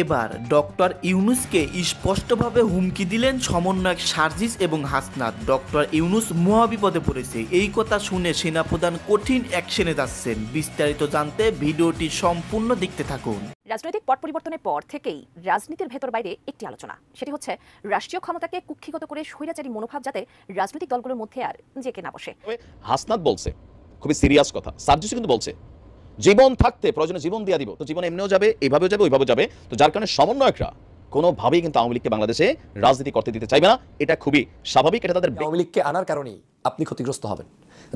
এবার ডক্টর ইউনূসকে স্পষ্টভাবে হুমকি দিলেন সমন্বয়ক সার্জিস এবং হাসনাত। ডক্টর ইউনূস মহাবিপদে পড়েছে, এই কথা শুনে সেনাপ্রধান কঠিন অ্যাকশনে যাচ্ছেন। বিস্তারিত জানতে ভিডিওটি সম্পূর্ণ দেখতে থাকুন। রাজনৈতিক পট পরিবর্তনের পর থেকেই রাজনীতির ভেতর বাইরে একটি আলোচনা, সেটি হচ্ছে রাষ্ট্রীয় ক্ষমতাকে কুক্ষিগত করে স্বৈরাচারী মনোভাব যাতে রাজনৈতিক দলগুলোর মধ্যে আর জেকে না বসে। হাসনাত বলছে খুবই সিরিয়াস কথা, সার্জিস কিন্তু বলছে জীবন থাকতে প্রয়োজনে জীবন দিয়ে দিব, তো জীবন এমনিও যাবে, এইভাবেও যাবে, ওইভাবেও যাবে। তো যার কারণে সমন্বয়করা কোনোভাবেই কিন্তু আওয়ামী লীগকে বাংলাদেশে রাজনীতি করতে দিতে চাইবে না, এটা খুবই স্বাভাবিক। এটা তাদের আওয়ামী লীগকে আনার কারণেই আপনি ক্ষতিগ্রস্ত হবেন।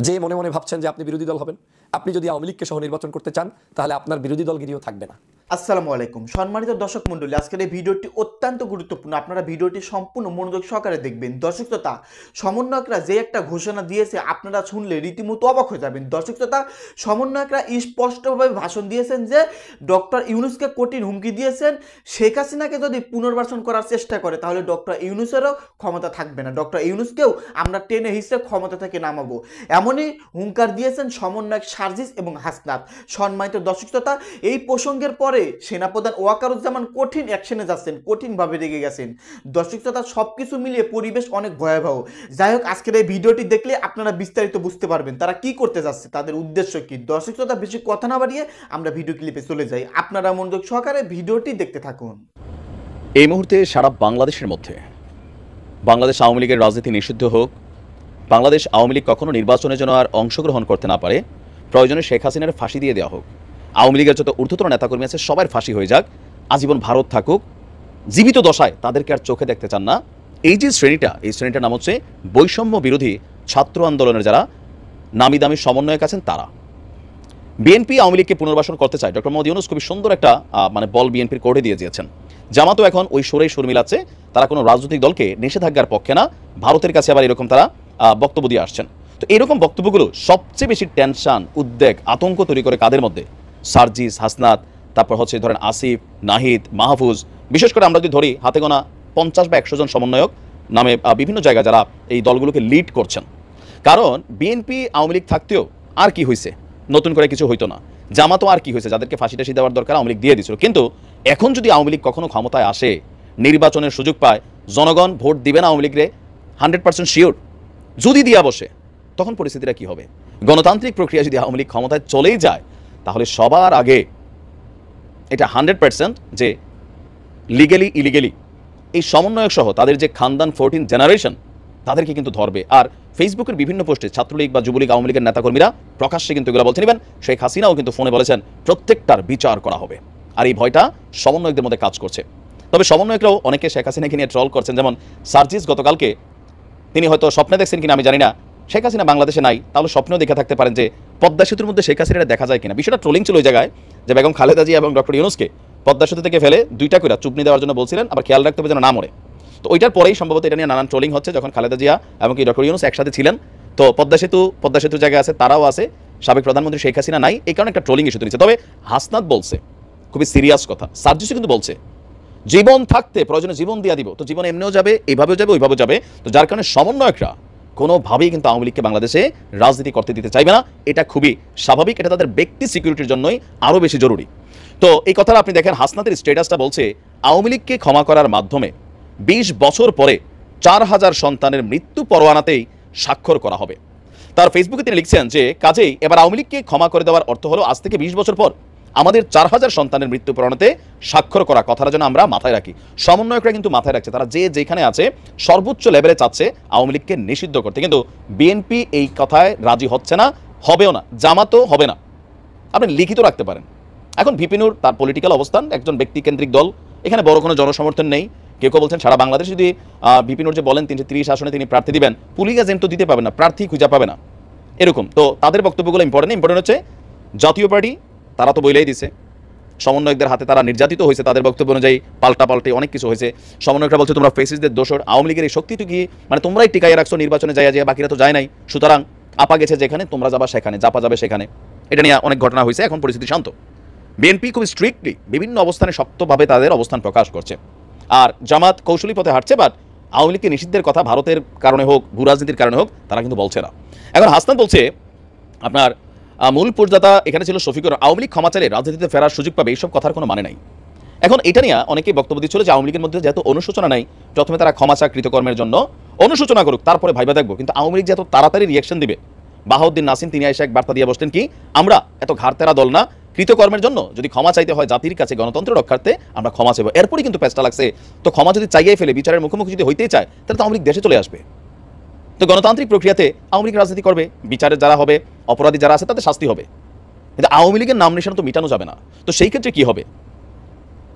যে মনে মনে ভাবছেন যে আপনি বিরোধী দল হবেন, আপনি যদি আওয়ামী লীগকে সহ নির্বাচন করতে চান তাহলে আপনার বিরোধী দলগিরিও থাকবে না। আসসালামু আলাইকুম সম্মানিত দর্শক মণ্ডলী, আজকের এই ভিডিওটি অত্যন্ত গুরুত্বপূর্ণ। আপনারা ভিডিওটি সম্পূর্ণ মনোযোগ সহকারে দেখবেন। দর্শক শ্রোতা, সমন্বয়করা যে একটা ঘোষণা দিয়েছে আপনারা শুনলে রীতিমতো অবাক হয়ে যাবেন। দর্শক শ্রোতা, সমন্বয়করা স্পষ্টভাবে ভাষণ দিয়েছেন যে ডক্টর ইউনূসকে কঠিন হুমকি দিয়েছেন, শেখ হাসিনাকে যদি পুনর্বাসন করার চেষ্টা করে তাহলে ডক্টর ইউনূসেরও ক্ষমতা থাকবে না, ডক্টর ইউনূসকেও আমরা টেনে হিসেবে ক্ষমতা থেকে নামাবো, এমনই হুঙ্কার দিয়েছেন সমন্বয়ক সার্জিস এবং হাসনাত। সম্মানিত দর্শক শ্রোতা, এই প্রসঙ্গের পরে সেনাপ্রধান ওয়াকারুজ্জামান কঠিন অ্যাকশনে যাচ্ছেন, কঠিনভাবে রেগে গেছেন। দর্শক শ্রোতা, সবকিছু মিলিয়ে পরিবেশ অনেক ভয়াবহ। যাই হোক, আজকের এই ভিডিওটি দেখলে আপনারা বিস্তারিত বুঝতে পারবেন তারা কি করতে যাচ্ছে, তাদের উদ্দেশ্য কি। দর্শক শ্রোতা, বেশি কথা না বাড়িয়ে আমরা ভিডিও ক্লিপে চলে যাই। আপনারা মনোযোগ সহকারে ভিডিওটি দেখতে থাকুন। এই মুহূর্তে সারা বাংলাদেশের মধ্যে বাংলাদেশ আওয়ামী লীগের রাজনীতি নিষিদ্ধ হোক, বাংলাদেশ আওয়ামী লীগ কখনো নির্বাচনের জন্য আর অংশগ্রহণ করতে না পারে, প্রয়োজনে শেখ হাসিনার ফাঁসি দিয়ে দেওয়া হোক, আওয়ামী লীগের যত ঊর্ধ্বতন নেতাকর্মী আছে সবার ফাঁসি হয়ে যাক, আজীবন ভারত থাকুক, জীবিত দশায় তাদেরকে আর চোখে দেখতে চান না। এই যে শ্রেণীটা, এই শ্রেণীটার নাম হচ্ছে বৈষম্য বিরোধী ছাত্র আন্দোলনের যারা নামি দামি সমন্বয়ক আছেন তারা। বিএনপি আওয়ামী লীগকে পুনর্বাসন করতে চায়, ডক্টর মোহাম্মদ ইউনূস খুবই সুন্দর একটা বল বিএনপির কোর্টে দিয়ে দিয়েছেন। জামাতও এখন ওই সুরেই সুর মিলাচ্ছে, তারা কোনো রাজনৈতিক দলকে নিষেধাজ্ঞার পক্ষে না, ভারতের কাছে আবার এরকম তারা বক্তব্য দিয়ে আসছেন। তো এরকম বক্তব্যগুলো সবচেয়ে বেশি টেনশন, উদ্বেগ, আতঙ্ক তৈরি করে কাদের মধ্যে? সার্জিস, হাসনাত, তারপর হচ্ছে ধরেন আসিফ, নাহিদ, মাহফুজ, বিশেষ করে আমরা যদি ধরি হাতে গোনা 50 বা 100 জন সমন্বয়ক নামে বিভিন্ন জায়গায় যারা এই দলগুলোকে লিড করছেন। কারণ বিএনপি আওয়ামী লীগ থাকতেও আর কি হয়েছে, নতুন করে কিছু হইতো না। জামাতও আর কি হয়েছে, যাদেরকে ফাঁসি টাসি দেওয়ার দরকার আওয়ামী লীগ দিয়ে দিয়েছিল। কিন্তু এখন যদি আওয়ামী লীগ কখনো ক্ষমতায় আসে, নির্বাচনের সুযোগ পায়, জনগণ ভোট দিবে না আওয়ামী লীগরে 100% শিওর। যদি দিয়া বসে তখন পরিস্থিতিটা কি হবে? গণতান্ত্রিক প্রক্রিয়া যদি আওয়ামী লীগ ক্ষমতায় চলেই যায় তাহলে সবার আগে এটা 100% যে লিগেলি ইলিগেলি এই সমন্বয়ক সহ তাদের যে খানদান 14 জেনারেশন তাদেরকে কিন্তু ধরবে। আর ফেসবুকের বিভিন্ন পোস্টে ছাত্রলীগ বা যুবলীগ আওয়ামী লীগের নেতাকর্মীরা প্রকাশ্যে কিন্তু এগুলো বলছে নেবেন। শেখ হাসিনাও কিন্তু ফোনে বলেছেন প্রত্যেকটার বিচার করা হবে। আর এই ভয়টা সমন্বয়কদের মধ্যে কাজ করছে। তবে সমন্বয়করাও অনেকে শেখ হাসিনাকে নিয়ে ট্রল করছেন। যেমন সার্জিস গতকালকে তিনি হয়তো স্বপ্নে দেখছেন কিনা আমি জানি না, শেখ হাসিনা বাংলাদেশে নাই, তাহলে স্বপ্নেও দেখে থাকতে পারেন যে পদ্মা সেতুর মধ্যে শেখ হাসিনাটা দেখা যায় কিনা। বিষয়টা ট্রোলিং ছিল ওই জায়গায় যে বেগম খালেদা জিয়া এবং ডক্টর ইউনূসকে পদ্মা সেতু থেকে ফেলে 2টা করে চুপনি দেওয়ার জন্য বলছিলেন, আবার খেয়াল রাখতে হবে যেন না মরে। তো ওইটার পরেই সম্ভবত এটা নিয়ে নানান ট্রোলিং হচ্ছে, যখন খালেদা জিয়া এবং কি ডক্টর ইউনূস একসাথে ছিলেন। তো পদ্মা সেতুর জায়গায় আছে, তারাও আছে, সাবেক প্রধানমন্ত্রী শেখ হাসিনা নাই, এই কারণে একটা ট্রোলিং ইস্যু তৈরি। তবে হাসনাত বলছে খুবই সিরিয়াস কথা, সার্জিসও কিন্তু বলছে জীবন থাকতে প্রয়োজনে জীবন দিয়ে দিব, তো জীবন এমনিও যাবে, এইভাবেও যাবে, ওইভাবেও যাবে। তো যার কারণে সমন্বয়করা কোনোভাবেই কিন্তু আওয়ামী লীগকে বাংলাদেশে রাজনীতি করতে দিতে চাইবে না, এটা খুবই স্বাভাবিক। এটা তাদের ব্যক্তি সিকিউরিটির জন্যই আরও বেশি জরুরি। তো এই কথাটা আপনি দেখেন, হাসনাতের স্ট্যাটাসটা বলছে আওয়ামী লীগকে ক্ষমা করার মাধ্যমে 20 বছর পরে 4000 সন্তানের মৃত্যু পরোয়ানাতেই স্বাক্ষর করা হবে। তার ফেসবুকে তিনি লিখছেন যে কাজেই এবার আওয়ামী লীগকে ক্ষমা করে দেওয়ার অর্থ হলো আজ থেকে 20 বছর পর আমাদের 4000 সন্তানের মৃত্যু পরোয়ানাতে স্বাক্ষর করা, কথাটা যেন আমরা মাথায় রাখি। সমন্বয়করা কিন্তু মাথায় রাখছে, তারা যে যেখানে আছে সর্বোচ্চ লেভেলে চাচ্ছে আওয়ামী লীগকে নিষিদ্ধ করতে। কিন্তু বিএনপি এই কথায় রাজি হচ্ছে না, হবেও না, জামাতও হবে না। আপনি লিখিত রাখতে পারেন। এখন ভিপিনুর তার পলিটিক্যাল অবস্থান, একজন ব্যক্তিকেন্দ্রিক দল, এখানে বড় কোনো জনসমর্থন নেই। কেউ কেউ বলছেন সারা বাংলাদেশ যদি ভিপিনুর যে বলেন 330 আসনে তিনি প্রার্থী দিবেন, পুলিশ এজেন্ট তো দিতে পাবে না, প্রার্থী খুঁজে পাবে না, এরকম। তো তাদের বক্তব্যগুলো ইম্পর্টেন্ট হচ্ছে জাতীয় পার্টি, তারা তো বইলেই দিছে সমন্বয়কদের হাতে তারা নির্যাতিত হয়েছে, তাদের বক্তব্য অনুযায়ী পাল্টে অনেক কিছু হয়েছে। সমন্বয়করা বলছে তোমরা ফেসিসদের দোষর, আওয়ামী লীগের এই শক্তি কি তোমরাই টিকাইয়ে রাখছো, নির্বাচনে যায় বাকিরা তো যায় নাই, সুতরাং আপা গেছে যেখানে তোমরা যাবা সেখানে, জাপা যাবে সেখানে। এটা নিয়ে অনেক ঘটনা হয়েছে, এখন পরিস্থিতি শান্ত। বিএনপি খুব স্ট্রিক্টলি বিভিন্ন অবস্থানে শক্তভাবে তাদের অবস্থান প্রকাশ করছে। আর জামাত কৌশলী পথে হাঁটছে, বাট আওয়ামী লীগকে নিষিদ্ধের কথা ভারতের কারণে হোক, ভূ রাজনীতির কারণে হোক, তারা কিন্তু বলছে না। এখন হাসনাত বলছে আপনার মূল পূর্দাতা এখানে ছিল শফিকুর, আওয়ামী লীগ ক্ষমা চাইলে রাজনীতিতে ফেরার সুযোগ পাবে, এইসব কথার কোনো মানে নাই। এখন এটা নিয়ে অনেকেই বক্তব্য দিচ্ছিল যে আওয়ামী লীগের মধ্যে যেহেতু অনুশোচনা নাই, প্রথমে তারা ক্ষমা চা কৃতকর্মের জন্য অনুশোচনা করুক, তারপরে ভাইবা দেখবো। কিন্তু আওয়ামী লীগ যে এত তাড়াতাড়ি রিয়াকশন দিবে, বাহাউদ্দিন নাসিম তিনি এসে এক বার্তা দিয়ে বসলেন কি, আমরা এত ঘাড়তেরা দল না, কৃতকর্মের জন্য যদি ক্ষমা চাইতে হয় জাতির কাছে গণতন্ত্র রক্ষার্থে আমরা ক্ষমা চাইব। এরপরই কিন্তু পেঁচটা লাগছে, তো ক্ষমা যদি চাইয়ে ফেলে, বিচারের মুখোমুখি যদি হইতেই চায়, তাহলে তো আওয়ামী লীগ দেশে চলে আসবে। তো গণতান্ত্রিক প্রক্রিয়াতে আওয়ামী লীগ রাজনীতি করবে, বিচারে যারা হবে, অপরাধী যারা আছে তাদের শাস্তি হবে, কিন্তু আওয়ামী লীগের নাম নিশানা তো মিটানো যাবে না। তো সেই ক্ষেত্রে কি হবে,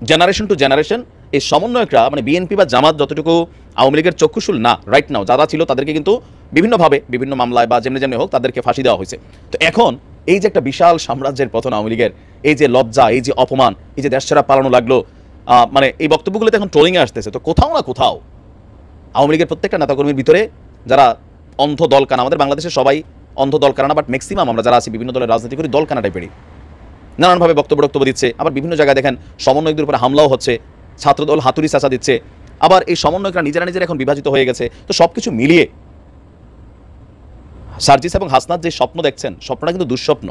জেনারেশন টু জেনারেশন এই সমন্বয়করা মানে বিএনপি বা জামাত যতটুকু আওয়ামী লীগের চক্ষুশুল না রাইট নাও, যারা ছিল তাদেরকে কিন্তু বিভিন্নভাবে বিভিন্ন মামলায় বা যেমনি যেমনি হোক তাদেরকে ফাঁসি দেওয়া হয়েছে। তো এখন এই যে একটা বিশাল সাম্রাজ্যের পতন আওয়ামী লীগের, এই যে লজ্জা, এই যে অপমান, এই যে দেশছাড়া পালানো লাগলো, মানে এই বক্তব্যগুলোতে এখন ট্রোলিংয়ে আসতেছে। তো কোথাও না কোথাও আওয়ামী লীগের প্রত্যেকটা নেতাকর্মীর ভিতরে যারা অন্ধ দলকানা, আমাদের বাংলাদেশে সবাই অন্ধ দলকানা না, বাট ম্যাক্সিমাম আমরা যারা আছি বিভিন্ন দলের রাজনীতি করি দলকানা টাইপেরই, নানানভাবে বক্তব্য দিচ্ছে। আবার বিভিন্ন জায়গায় দেখেন সমন্বয়কদের উপরে হামলাও হচ্ছে, ছাত্রদল হাতুড়ি চাচা দিচ্ছে, আবার এই সমন্বয়করা নিজেরা এখন বিভাজিত হয়ে গেছে। তো সবকিছু মিলিয়ে সার্জিস এবং হাসনাত যে স্বপ্ন দেখছেন, স্বপ্নটা কিন্তু দুঃস্বপ্ন,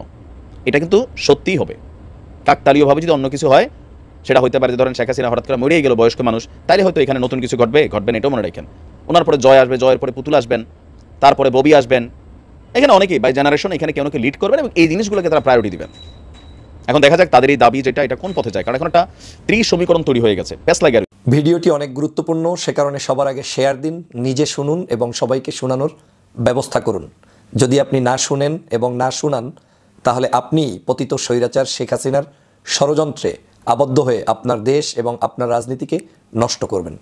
এটা কিন্তু সত্যিই হবে। কাকতালীয়ভাবে যদি অন্য কিছু হয়, সেটা হইতে পারে যে ধরেন শেখ হাসিনা হঠাৎ করে মরেই গেল বয়স্ক মানুষ, তাইলে হয়তো এখানে নতুন কিছু ঘটবেন এটাও মনে রাখেন। ওনার পরে জয় আসবে, জয়ের পরে পুতুল আসবেন, তারপরে ববি আসবেন, এখানে অনেকেই বাই জেনারেশন এখানে কেউ লিড করবেন এবং এই জিনিসগুলোকে তারা প্রায়োরিটি দিবেন। এখন দেখা যাক তাদের এই দাবি যেটা, এটা কোন পথে যায়, কারণ এখন একটা সমীকরণ তৈরি হয়ে গেছে, প্যাস লাগে। ভিডিওটি অনেক গুরুত্বপূর্ণ, সে কারণে সবার আগে শেয়ার দিন, নিজে শুনুন এবং সবাইকে শোনানোর ব্যবস্থা করুন। যদি আপনি না শুনেন এবং না শুনান, তাহলে আপনি পতিত স্বৈরাচার শেখ হাসিনার ষড়যন্ত্রে আবদ্ধ হয়ে আপনার দেশ এবং আপনার রাজনীতিকে নষ্ট করবেন।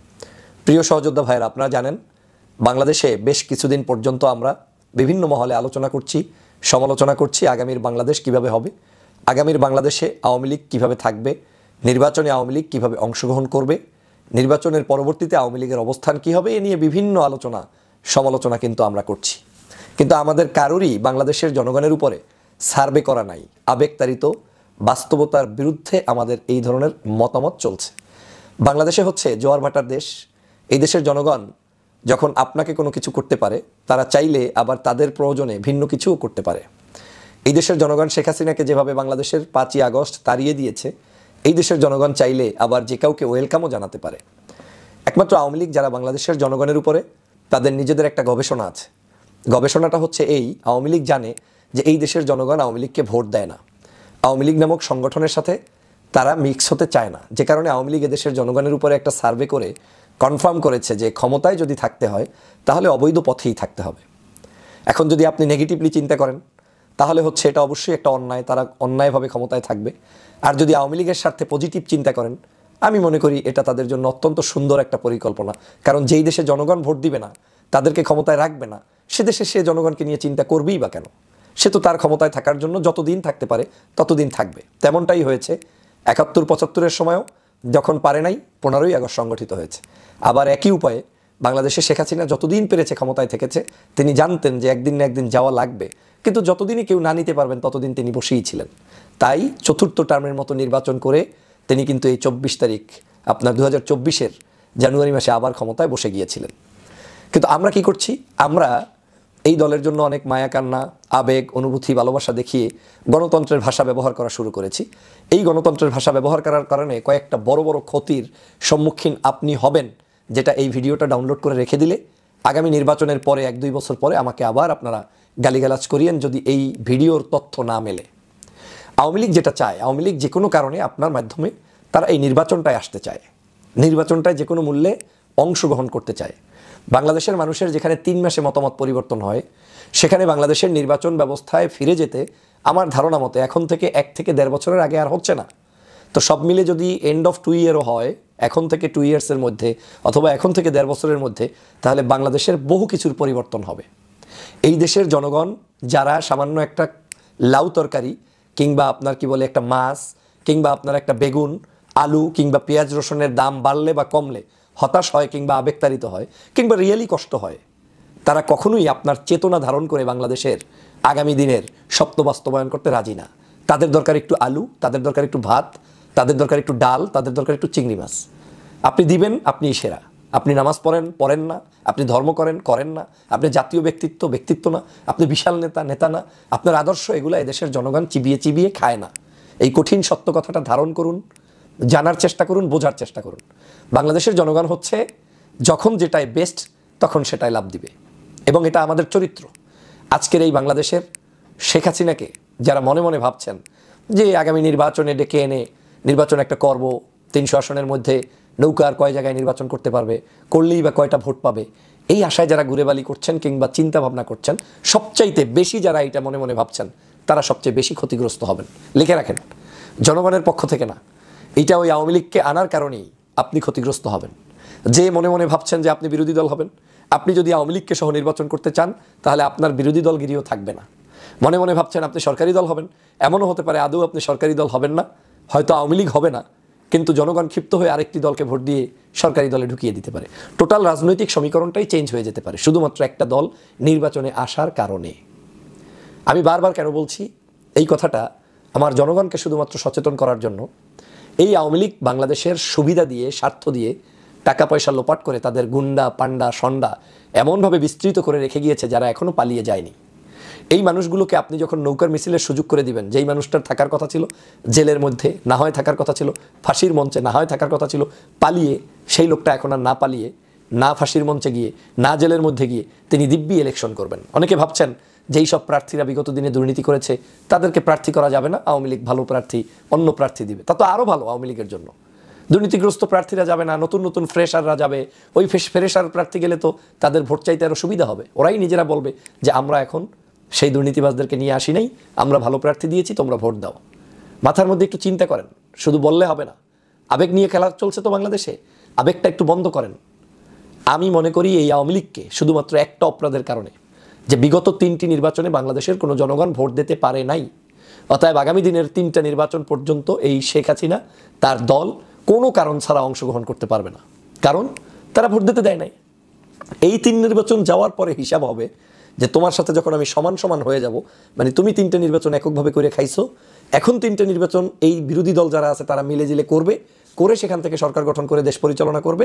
প্রিয় সহযোদ্ধা ভাইয়েরা, আপনারা জানেন বাংলাদেশে বেশ কিছুদিন পর্যন্ত আমরা বিভিন্ন মহলে আলোচনা করছি, সমালোচনা করছি আগামীর বাংলাদেশ কিভাবে হবে, আগামীর বাংলাদেশে আওয়ামী লীগ কীভাবে থাকবে, নির্বাচনে আওয়ামী লীগ কীভাবে অংশগ্রহণ করবে, নির্বাচনের পরবর্তীতে আওয়ামী লীগের অবস্থান কী হবে, এ নিয়ে বিভিন্ন আলোচনা সমালোচনা কিন্তু আমরা করছি। কিন্তু আমাদের কারোরই বাংলাদেশের জনগণের উপরে সার্ভে করা নাই, আবেগতাড়িত বাস্তবতার বিরুদ্ধে আমাদের এই ধরনের মতামত চলছে। বাংলাদেশে হচ্ছে জোয়ার ভাটার দেশ। এই দেশের জনগণ যখন আপনাকে কোনো কিছু করতে পারে, তারা চাইলে আবার তাদের প্রয়োজনে ভিন্ন কিছুও করতে পারে। এই দেশের জনগণ শেখ হাসিনাকে যেভাবে বাংলাদেশের 5ই আগস্ট তাড়িয়ে দিয়েছে, এই দেশের জনগণ চাইলে আবার যে কাউকে ওয়েলকামও জানাতে পারে। একমাত্র আওয়ামী লীগ যারা বাংলাদেশের জনগণের উপরে, তাদের নিজেদের একটা গবেষণা আছে। গবেষণাটা হচ্ছে এই, আওয়ামী লীগ জানে যে এই দেশের জনগণ আওয়ামী লীগকে ভোট দেয় না, আওয়ামী লীগ নামক সংগঠনের সাথে তারা মিক্স হতে চায় না, যে কারণে আওয়ামী লীগ এদেশের জনগণের উপরে একটা সার্ভে করে কনফার্ম করেছে যে ক্ষমতায় যদি থাকতে হয় তাহলে অবৈধ পথেই থাকতে হবে। এখন যদি আপনি নেগেটিভলি চিন্তা করেন, তাহলে হচ্ছে এটা অবশ্যই একটা অন্যায়, তারা অন্যায়ভাবে ক্ষমতায় থাকবে। আর যদি আওয়ামী লীগের স্বার্থে পজিটিভ চিন্তা করেন, আমি মনে করি এটা তাদের জন্য অত্যন্ত সুন্দর একটা পরিকল্পনা। কারণ যেই দেশে জনগণ ভোট দিবে না, তাদেরকে ক্ষমতায় রাখবে না, সে দেশে সে জনগণকে নিয়ে চিন্তা করবেই বা কেন? সে তো তার ক্ষমতায় থাকার জন্য যতদিন থাকতে পারে ততদিন থাকবে। তেমনটাই হয়েছে 71-75-এর সময়ও, যখন পারে নাই 15ই আগস্ট সংগঠিত হয়েছে। আবার একই উপায়ে বাংলাদেশে শেখ হাসিনা যতদিন পেরেছে ক্ষমতায় থেকেছে, তিনি জানতেন যে একদিন না একদিন যাওয়া লাগবে, কিন্তু যতদিনই কেউ না নিতে পারবেন ততদিন তিনি বসেই ছিলেন। তাই চতুর্থ টার্মের মতো নির্বাচন করে তিনি কিন্তু এই 24 তারিখ আপনার 2024-এর জানুয়ারি মাসে আবার ক্ষমতায় বসে গিয়েছিলেন। কিন্তু আমরা কি করছি? আমরা এই দলের জন্য অনেক মায়া কান্না, আবেগ, অনুভূতি, ভালোবাসা দেখিয়ে গণতন্ত্রের ভাষা ব্যবহার করা শুরু করেছি। এই গণতন্ত্রের ভাষা ব্যবহার করার কারণে কয়েকটা বড় বড় ক্ষতির সম্মুখীন আপনি হবেন, যেটা এই ভিডিওটা ডাউনলোড করে রেখে দিলে আগামী নির্বাচনের পরে 1-2 বছর পরে আমাকে আবার আপনারা গালিগালাজ করিয়েন যদি এই ভিডিওর তথ্য না মেলে। আওয়ামী লীগ যেটা চায়, আওয়ামী লীগ যে কোনো কারণে আপনার মাধ্যমে তারা এই নির্বাচনটায় আসতে চায়, নির্বাচনটায় যে কোনো মূল্যে অংশগ্রহণ করতে চায়। বাংলাদেশের মানুষের যেখানে 3 মাসে মতামত পরিবর্তন হয়, সেখানে বাংলাদেশের নির্বাচন ব্যবস্থায় ফিরে যেতে আমার ধারণা মতে এখন থেকে 1 থেকে 1.5 বছরের আগে আর হচ্ছে না। তো সব মিলে যদি এন্ড অফ 2 ইয়ারও হয়, এখন থেকে 2 ইয়ার্সের মধ্যে অথবা এখন থেকে 1.5 বছরের মধ্যে, তাহলে বাংলাদেশের বহু কিছুর পরিবর্তন হবে। এই দেশের জনগণ যারা সামান্য একটা লাউ তরকারি কিংবা আপনার কি বলে একটা মাছ কিংবা আপনার একটা বেগুন, আলু কিংবা পেঁয়াজ রসুনের দাম বাড়লে বা কমলে হতাশ হয় কিংবা আবেগতাড়িত হয় কিংবা রিয়েলি কষ্ট হয়, তারা কখনোই আপনার চেতনা ধারণ করে বাংলাদেশের আগামী দিনের স্বপ্ন বাস্তবায়ন করতে রাজি না। তাদের দরকার একটু আলু, তাদের দরকার একটু ভাত, তাদের দরকার একটু ডাল, তাদের দরকার একটু চিংড়ি মাছ। আপনি দিবেন, আপনি সেরা। আপনি নামাজ পড়েন না, আপনি ধর্ম করেন না, আপনি জাতীয় ব্যক্তিত্ব না, আপনি বিশাল নেতা না, আপনার আদর্শ এগুলো এদেশের জনগণ চিবিয়ে চিবিয়ে খায় না। এই কঠিন সত্য কথাটা ধারণ করুন, জানার চেষ্টা করুন, বোঝার চেষ্টা করুন। বাংলাদেশের জনগণ হচ্ছে যখন যেটাই বেস্ট তখন সেটাই লাভ দিবে, এবং এটা আমাদের চরিত্র। আজকের এই বাংলাদেশের শেখ হাসিনাকে যারা মনে মনে ভাবছেন যে আগামী নির্বাচনে ডেকে এনে নির্বাচন একটা করব, 300 আসনের মধ্যে নৌকা আর কয় জায়গায় নির্বাচন করতে পারবে, করলেই বা কয়টা ভোট পাবে, এই আশায় যারা ঘুরেবালি করছেন কিংবা চিন্তা ভাবনা করছেন, সবচাইতে বেশি যারা এটা মনে মনে ভাবছেন তারা সবচেয়ে বেশি ক্ষতিগ্রস্ত হবেন। লিখে রাখেন, জনগণের পক্ষ থেকে না, এইটা ওই আওয়ামী লীগকে আনার কারণেই আপনি ক্ষতিগ্রস্ত হবেন। যে মনে মনে ভাবছেন যে আপনি বিরোধী দল হবেন, আপনি যদি আওয়ামী লীগকে সহ নির্বাচন করতে চান তাহলে আপনার বিরোধী দলগিরিও থাকবে না। মনে মনে ভাবছেন আপনি সরকারি দল হবেন, এমনও হতে পারে আদৌ আপনি সরকারি দল হবেন না, হয়তো আওয়ামী লীগ হবে না, কিন্তু জনগণ ক্ষিপ্ত হয়ে আরেকটি দলকে ভোট দিয়ে সরকারি দলে ঢুকিয়ে দিতে পারে। টোটাল রাজনৈতিক সমীকরণটাই চেঞ্জ হয়ে যেতে পারে শুধুমাত্র একটা দল নির্বাচনে আসার কারণে। আমি বারবার কেন বলছি এই কথাটা, আমার জনগণকে শুধুমাত্র সচেতন করার জন্য। এই আওয়ামী লীগ বাংলাদেশের সুবিধা দিয়ে, স্বার্থ দিয়ে, টাকা পয়সা লোপাট করে তাদের গুন্ডা পান্ডা সন্ডা এমনভাবে বিস্তৃত করে রেখে গিয়েছে যারা এখনও পালিয়ে যায়নি। এই মানুষগুলোকে আপনি যখন নৌকার মিছিলের সুযোগ করে দিবেন, যেই মানুষটার থাকার কথা ছিল জেলের মধ্যে, না হয় থাকার কথা ছিল ফাঁসির মঞ্চে, না হয় থাকার কথা ছিল পালিয়ে, সেই লোকটা এখন আর না পালিয়ে, না ফাঁসির মঞ্চে গিয়ে, না জেলের মধ্যে গিয়ে তিনি দিব্যি ইলেকশন করবেন। অনেকে ভাবছেন যেই সব প্রার্থীরা বিগত দিনে দুর্নীতি করেছে তাদেরকে প্রার্থী করা যাবে না, আওয়ামী লীগ ভালো প্রার্থী, অন্য প্রার্থী দিবে, তা তো আরও ভালো আওয়ামী লীগের জন্য। দুর্নীতিগ্রস্ত প্রার্থীরা যাবে না, নতুন নতুন ফ্রেশাররা যাবে। ওই ফ্রেশার প্রার্থী গেলে তো তাদের ভোট চাইতে আরও সুবিধা হবে। ওরাই নিজেরা বলবে যে আমরা এখন সেই দুর্নীতিবাজদেরকে নিয়ে আসি নাই, আমরা ভালো প্রার্থী দিয়েছি, তোমরা ভোট দাও। মাথার মধ্যে একটু চিন্তা করেন, শুধু বললে হবে না। আবেগ নিয়ে খেলা চলছে তো বাংলাদেশে, আবেগটা একটু বন্ধ করেন। আমি মনে করি এই আওয়ামী লীগকে শুধুমাত্র একটা অপরাধের কারণে, যে বিগত 3টি নির্বাচনে বাংলাদেশের কোনো জনগণ ভোট দিতে পারে নাই, অতএব আগামী দিনের 3টা নির্বাচন পর্যন্ত এই শেখ হাসিনা তার দল কোনো কারণ ছাড়া অংশগ্রহণ করতে পারবে না, কারণ তারা ভোট দিতে দেয় নাই। এই 3 নির্বাচন যাওয়ার পরে হিসাব হবে যে তোমার সাথে যখন আমি সমান সমান হয়ে যাব, মানে তুমি 3টে নির্বাচন এককভাবে করে খাইছো, এখন 3টে নির্বাচন এই বিরোধী দল যারা আছে তারা মিলে জিলে করবে, করে সেখান থেকে সরকার গঠন করে দেশ পরিচালনা করবে।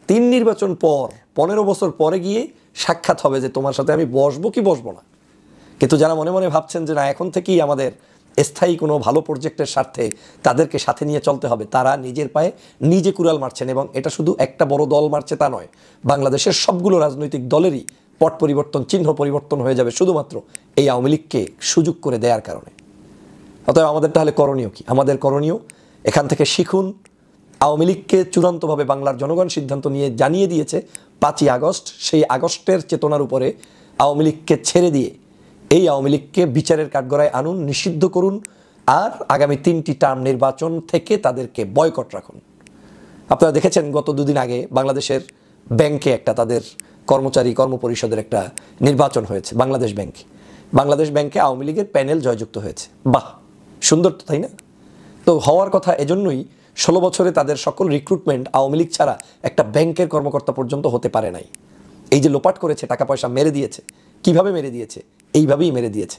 3 নির্বাচন পর 15 বছর পরে গিয়ে সাক্ষাৎ হবে যে তোমার সাথে আমি বসবো কি বসবো না। কিন্তু যারা মনে মনে ভাবছেন যে না এখন থেকেই আমাদের স্থায়ী কোনো ভালো প্রজেক্টের স্বার্থে তাদেরকে সাথে নিয়ে চলতে হবে, তারা নিজের পায়ে নিজে কুড়াল মারছেন। এবং এটা শুধু একটা বড় দল মারছে তা নয়, বাংলাদেশের সবগুলো রাজনৈতিক দলেরই পট পরিবর্তন, চিহ্ন পরিবর্তন হয়ে যাবে শুধুমাত্র এই আওয়ামী লীগকে সুযোগ করে দেওয়ার কারণে। অতএব আমাদের তাহলে করণীয় কি? আমাদের করণীয় এখান থেকে শিখুন। আওয়ামী লীগকে চূড়ান্তভাবে বাংলার জনগণ সিদ্ধান্ত নিয়ে জানিয়ে দিয়েছে 5ই আগস্ট, সেই আগস্টের চেতনার উপরে আওয়ামী লীগকে ছেড়ে দিয়ে এই আওয়ামী লীগকে বিচারের কাঠগড়ায় আনুন, নিষিদ্ধ করুন, আর আগামী 3টি টার্ম নির্বাচন থেকে তাদেরকে বয়কট রাখুন। আপনারা দেখেছেন গত 2 দিন আগে বাংলাদেশের ব্যাংকে একটা তাদের কর্মচারী কর্মপরিষদের একটা নির্বাচন হয়েছে বাংলাদেশ ব্যাংকে। বাংলাদেশ ব্যাংকে আওয়ামী লীগের প্যানেল জয়যুক্ত হয়েছে। বাহ, সুন্দর তো, তাই না? তো হওয়ার কথা এজন্যই 16 বছরে তাদের সকল রিক্রুটমেন্ট আওয়ামী লীগ ছাড়া একটা ব্যাংকের কর্মকর্তা পর্যন্ত হতে পারে নাই। এই যে লোপাট করেছে, টাকা পয়সা মেরে দিয়েছে, কিভাবে মেরে দিয়েছে? এইভাবেই মেরে দিয়েছে।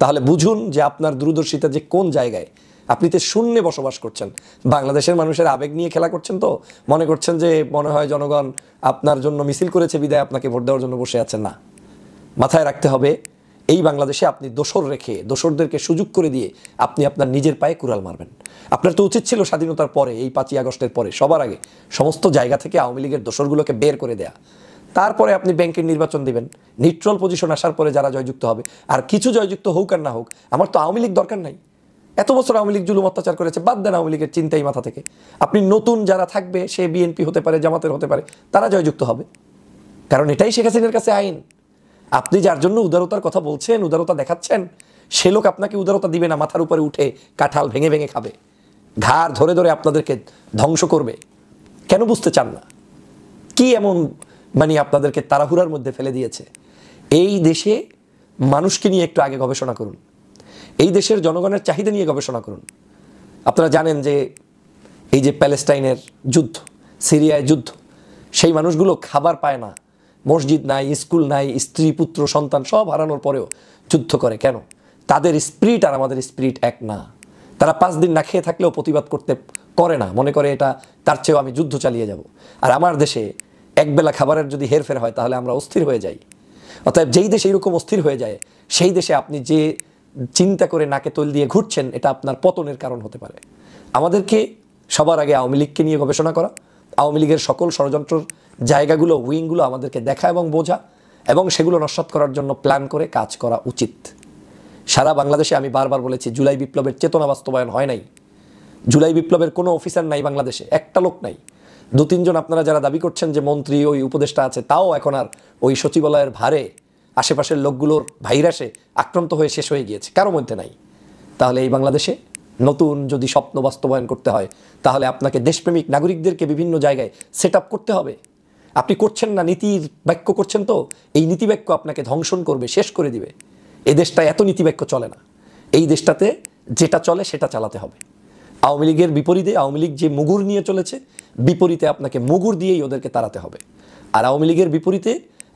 তাহলে বুঝুন যে আপনার দূরদর্শিতা যে কোন জায়গায়। আপনি তো শূন্যে বসবাস করছেন, বাংলাদেশের মানুষের আবেগ নিয়ে খেলা করছেন, তো মনে করছেন যে মনে হয় জনগণ আপনার জন্য মিছিল করেছে বিদায় আপনাকে ভোট দেওয়ার জন্য বসে আছেন। না, মাথায় রাখতে হবে এই বাংলাদেশে আপনি দোসর রেখে, দোসরদেরকে সুযোগ করে দিয়ে আপনি আপনার নিজের পায়ে কুড়াল মারবেন। আপনার তো উচিত ছিল স্বাধীনতার পরে, এই 5ই আগস্টের পরে সবার আগে সমস্ত জায়গা থেকে আওয়ামী লীগের দোসরগুলোকে বের করে দেয়া, তারপরে আপনি ব্যাংকের নির্বাচন দিবেন। নিউট্রাল পজিশন আসার পরে যারা জয়যুক্ত হবে, আর কিছু জয়যুক্ত হোক আর না হোক, আমার তো আওয়ামী লীগ দরকার নাই। এত বছর আওয়ামী লীগ জুলুম অত্যাচার করেছে, বাদ দেন আওয়ামী লীগের চিন্তাই মাথা থেকে। আপনি নতুন যারা থাকবে, সে বিএনপি হতে পারে, জামাতের হতে পারে, তারা জয়যুক্ত হবে, কারণ এটাই শেখ হাসিনার কাছে আইন। আপনি যার জন্য উদারতার কথা বলছেন, উদারতা দেখাচ্ছেন, সে লোক আপনাকে উদারতা দিবে না, মাথার উপরে উঠে কাঁঠাল ভেঙে ভেঙে খাবে, ঘাড় ধরে ধরে আপনাদেরকে ধ্বংস করবে। কেন বুঝতে চান না? কি এমন মানে আপনাদেরকে তাড়াহুড়ার মধ্যে ফেলে দিয়েছে? এই দেশে মানুষকে নিয়ে একটু আগে গবেষণা করুন, এই দেশের জনগণের চাহিদা নিয়ে গবেষণা করুন। আপনারা জানেন যে এই যে প্যালেস্টাইনের যুদ্ধ, সিরিয়ায় যুদ্ধ, সেই মানুষগুলো খাবার পায় না, মসজিদ নাই, স্কুল নাই, স্ত্রী পুত্র সন্তান সব হারানোর পরেও যুদ্ধ করে। কেন? তাদের স্পিরিট আর আমাদের স্পিরিট এক না। তারা 5 দিন না খেয়ে থাকলেও প্রতিবাদ করতে করে না, মনে করে এটা তার চেয়েও আমি যুদ্ধ চালিয়ে যাব। আর আমার দেশে একবেলা খাবারের যদি হেরফের হয় তাহলে আমরা অস্থির হয়ে যাই। অতএব যেই দেশে এইরকম অস্থির হয়ে যায়, সেই দেশে আপনি যে চিন্তা করে নাকে তৈল দিয়ে ঘুরছেন, এটা আপনার পতনের কারণ হতে পারে। আমাদেরকে সবার আগে আওয়ামী লীগকে নিয়ে গবেষণা করা, আওয়ামী লীগের সকল ষড়যন্ত্রের জায়গাগুলো, উইংগুলো আমাদেরকে দেখা এবং বোঝা, এবং সেগুলো নস্যাৎ করার জন্য প্ল্যান করে কাজ করা উচিত। সারা বাংলাদেশে আমি বারবার বলেছি, জুলাই বিপ্লবের চেতনা বাস্তবায়ন হয় নাই। জুলাই বিপ্লবের কোনো অফিসার নাই বাংলাদেশে, একটা লোক নাই। 2-3 জন আপনারা যারা দাবি করছেন যে মন্ত্রী ওই উপদেষ্টা আছে, তাও এখন আর ওই সচিবালয়ের ভারে আশেপাশের লোকগুলোর ভাইরাসে আক্রান্ত হয়ে শেষ হয়ে গিয়েছে, কারো মধ্যে নাই। তাহলে এই বাংলাদেশে নতুন যদি স্বপ্ন বাস্তবায়ন করতে হয়, তাহলে আপনাকে দেশপ্রেমিক নাগরিকদেরকে বিভিন্ন জায়গায় সেট আপ করতে হবে। আপনি করছেন না, নীতির বাক্য করছেন, তো এই নীতি বাক্য আপনাকে ধ্বংসন করবে, শেষ করে দিবে। এই দেশটা এত নীতি বাক্য চলে না। এই দেশটাতে যেটা চলে সেটা চালাতে হবে। আওয়ামী লীগের বিপরীতে, আওয়ামী লীগ যে মুগুর নিয়ে চলেছে, বিপরীতে আপনাকে মুগুর দিয়েই ওদেরকে তাড়াতে হবে। আর আওয়ামী লীগের বিপরীতে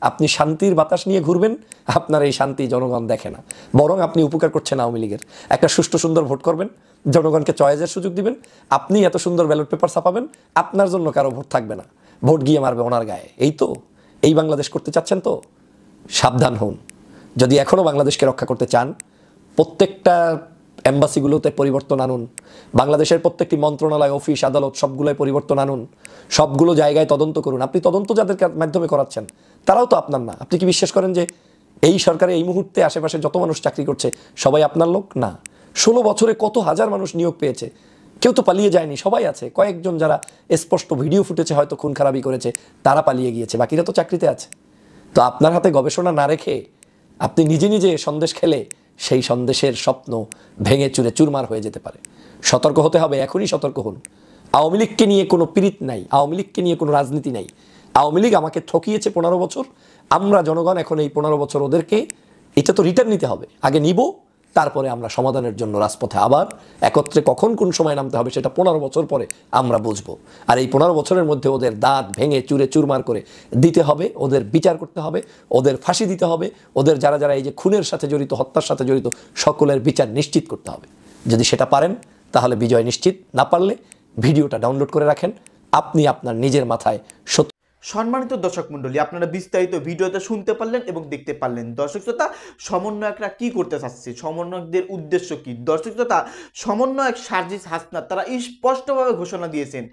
আপনি শান্তির বাতাস নিয়ে ঘুরবেন, আপনার এই শান্তি জনগণ দেখে না, বরং আপনি উপকার করছেন আওয়ামী লীগের। একটা সুষ্ঠু সুন্দর ভোট করবেন, জনগণকে চয়েসের সুযোগ দিবেন, আপনি এত সুন্দর ব্যালট পেপার ছাপাবেন, আপনার জন্য কারো ভোট থাকবে না, ভোট গিয়ে মারবে ওনার গায়ে। এই তো এই বাংলাদেশ করতে চাচ্ছেন, তো সাবধান হন। যদি এখনও বাংলাদেশকে রক্ষা করতে চান, প্রত্যেকটা এম্বাসিগুলোতে পরিবর্তন আনুন, বাংলাদেশের প্রত্যেকটি মন্ত্রণালয়, অফিস, আদালত সবগুলোয় পরিবর্তন আনুন, সবগুলো জায়গায় তদন্ত করুন। আপনি তদন্ত যাদের মাধ্যমে করাচ্ছেন তারাও তো আপনার না। আপনি কি বিশ্বাস করেন যে এই সরকারে এই মুহূর্তে আশেপাশে যত মানুষ চাকরি করছে সবাই আপনার লোক না? 16 বছরে কত হাজার মানুষ নিয়োগ পেয়েছে, কেউ তো পালিয়ে যায়নি, সবাই আছে। কয়েকজন যারা স্পষ্ট ভিডিও ফুটেছে হয়তো খুন খারাপি করেছে, তারা পালিয়ে গিয়েছে, বাকিরা তো চাকরিতে আছে। তো আপনার হাতে গবেষণা না রেখে আপনি নিজে নিজে সন্দেশ খেলে সেই সন্দেশের স্বপ্ন ভেঙে চুরে চুরমার হয়ে যেতে পারে। সতর্ক হতে হবে, এখনই সতর্ক হন। আওয়ামী লীগকে নিয়ে কোনো পীড়িত নাই, আওয়ামী লীগকে নিয়ে কোনো রাজনীতি নাই। আওয়ামী লীগ আমাকে ঠকিয়েছে 15 বছর, আমরা জনগণ এখন এই 15 বছর ওদেরকে এটা তো রিটার্ন নিতে হবে। আগে নিব, তারপরে আমরা সমাধানের জন্য রাজপথে আবার একত্রে কখন কোন সময় নামতে হবে সেটা 15 বছর পরে আমরা বুঝবো। আর এই 15 বছরের মধ্যে ওদের দাঁত ভেঙে চুরে চুরমার করে দিতে হবে, ওদের বিচার করতে হবে, ওদের ফাঁসি দিতে হবে, ওদের যারা যারা এই যে খুনের সাথে জড়িত, হত্যার সাথে জড়িত, সকলের বিচার নিশ্চিত করতে হবে। যদি সেটা পারেন তাহলে বিজয় নিশ্চিত, না পারলে ভিডিওটা ডাউনলোড করে রাখেন, আপনি আপনার নিজের মাথায় সত্য। সম্মানিত দর্শক মণ্ডলী, আপনারা বিস্তারিত ভিডিওতে শুনতে পারলেন এবং দেখতে পারলেন। দর্শক শ্রোতা, সমন্বয়করা কি করতে চাচ্ছে, সমন্বয়কদের উদ্দেশ্য কি? দর্শক শ্রোতা, সমন্বয়ক সার্জিস হাসনাত তারা স্পষ্টভাবে ঘোষণা দিয়েছেন,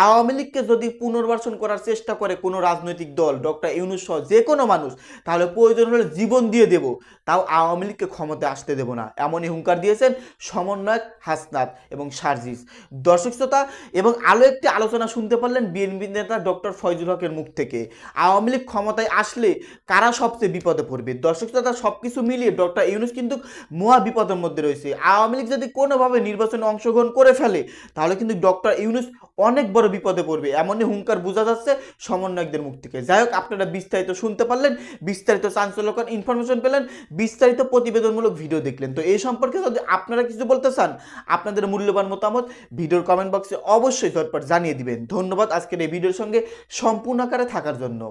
আওয়ামী লীগকে যদি পুনর্বাসন করার চেষ্টা করে কোনো রাজনৈতিক দল, ডক্টর ইউনূস সহ যে কোনো মানুষ, তাহলে প্রয়োজন হলে জীবন দিয়ে দেব, তাও আওয়ামী লীগকে ক্ষমতায় আসতে দেব না, এমনই হুঙ্কার দিয়েছেন সমন্বয়ক হাসনাত এবং সার্জিস। দর্শক শ্রোতা, এবং আরও একটি আলোচনা শুনতে পারলেন বিএনপি নেতা ডক্টর ফয়জুল হকের মুখ থেকে, আওয়ামী লীগ ক্ষমতায় আসলে কারা সবচেয়ে বিপদে পড়বে। দর্শক শ্রোতা, সবকিছু মিলিয়ে ডক্টর ইউনূস কিন্তু মহা বিপদের মধ্যে রয়েছে। আওয়ামী লীগ যদি কোনোভাবে নির্বাচনে অংশগ্রহণ করে ফেলে তাহলে কিন্তু ডক্টর ইউনূস অনেক বড় বিপদে পড়বে, এমনই হুঙ্কার বোঝা যাচ্ছে সমন্বয়কদের মুখ থেকে। যাই হোক, আপনারা বিস্তারিত শুনতে পারলেন, বিস্তারিত চাঞ্চল্যকর ইনফরমেশন পেলেন, বিস্তারিত প্রতিবেদনমূলক ভিডিও দেখলেন। তো এই সম্পর্কে যদি আপনারা কিছু বলতে চান, আপনাদের মূল্যবান মতামত ভিডিওর কমেন্ট বক্সে অবশ্যই ঝটপট জানিয়ে দিবেন। ধন্যবাদ আজকের এই ভিডিওর সঙ্গে সম্পূর্ণ আকারে থাকার জন্য।